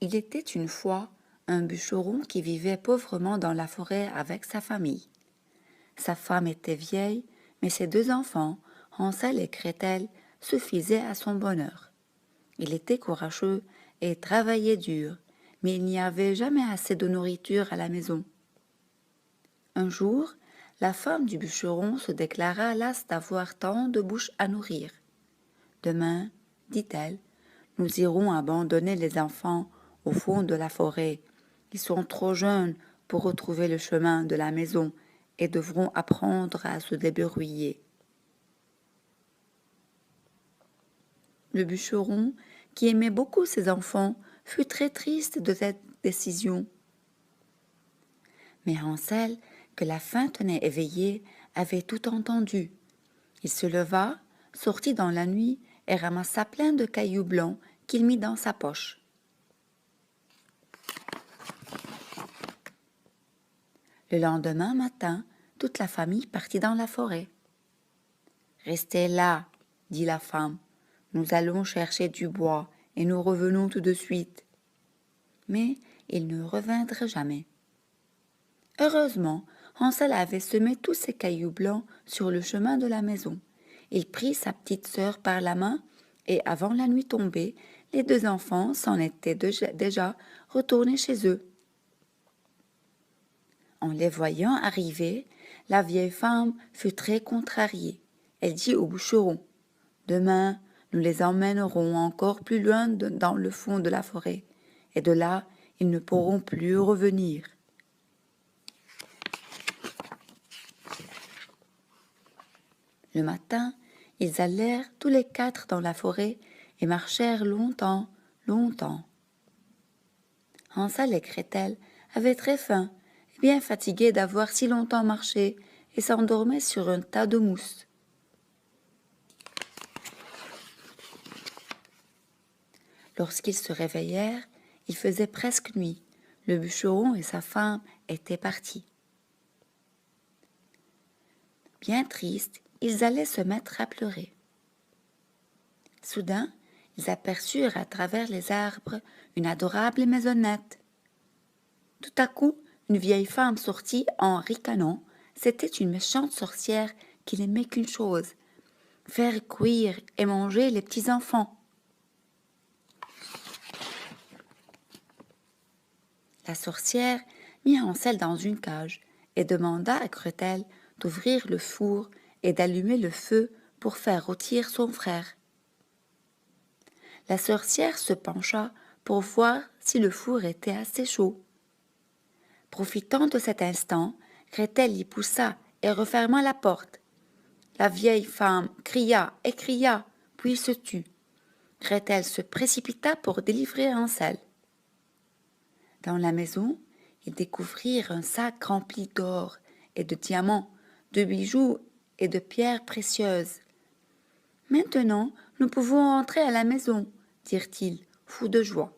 Il était une fois un bûcheron qui vivait pauvrement dans la forêt avec sa famille. Sa femme était vieille, mais ses deux enfants, Hansel et Gretel, suffisaient à son bonheur. Il était courageux et travaillait dur, mais il n'y avait jamais assez de nourriture à la maison. Un jour, la femme du bûcheron se déclara lasse d'avoir tant de bouches à nourrir. Demain, dit-elle, nous irons abandonner les enfants au fond de la forêt. Ils sont trop jeunes pour retrouver le chemin de la maison et devront apprendre à se débrouiller. Le bûcheron, qui aimait beaucoup ses enfants, fut très triste de cette décision. Mais Hansel, que la faim tenait éveillé, avait tout entendu. Il se leva, sortit dans la nuit et ramassa plein de cailloux blancs qu'il mit dans sa poche. Le lendemain matin, toute la famille partit dans la forêt. « Restez là, dit la femme, nous allons chercher du bois et nous revenons tout de suite. » Mais ils ne revinrent jamais. Heureusement, Hansel avait semé tous ces cailloux blancs sur le chemin de la maison. Il prit sa petite sœur par la main et avant la nuit tombée, les deux enfants s'en étaient déjà retournés chez eux. En les voyant arriver, la vieille femme fut très contrariée. Elle dit au bûcheron: « Demain, nous les emmènerons encore plus loin dans le fond de la forêt, et de là, ils ne pourront plus revenir. » Le matin, ils allèrent tous les quatre dans la forêt et marchèrent longtemps, longtemps. Hansel et Gretel avaient très faim et bien fatigués d'avoir si longtemps marché et s'endormaient sur un tas de mousse. Lorsqu'ils se réveillèrent, il faisait presque nuit. Le bûcheron et sa femme étaient partis. Bien tristes, ils allaient se mettre à pleurer. Soudain, ils aperçurent à travers les arbres une adorable maisonnette. Tout à coup, une vieille femme sortit en ricanant. C'était une méchante sorcière qui n'aimait qu'une chose: faire cuire et manger les petits enfants. La sorcière mit Hansel dans une cage et demanda à Gretel d'ouvrir le four et d'allumer le feu pour faire rôtir son frère. La sorcière se pencha pour voir si le four était assez chaud. Profitant de cet instant, Gretel y poussa et referma la porte. La vieille femme cria et cria, puis se tut. Gretel se précipita pour délivrer Hansel. Dans la maison, ils découvrirent un sac rempli d'or et de diamants, de bijoux et de pierres précieuses. « Maintenant, nous pouvons entrer à la maison, » dirent-ils, fous de joie.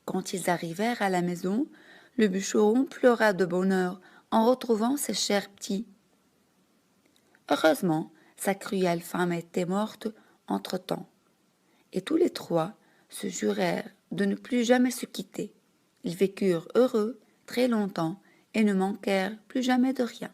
Quand ils arrivèrent à la maison, le bûcheron pleura de bonheur en retrouvant ses chers petits. Heureusement, sa cruelle femme était morte entre-temps, et tous les trois se jurèrent de ne plus jamais se quitter. Ils vécurent heureux très longtemps et ne manquèrent plus jamais de rien.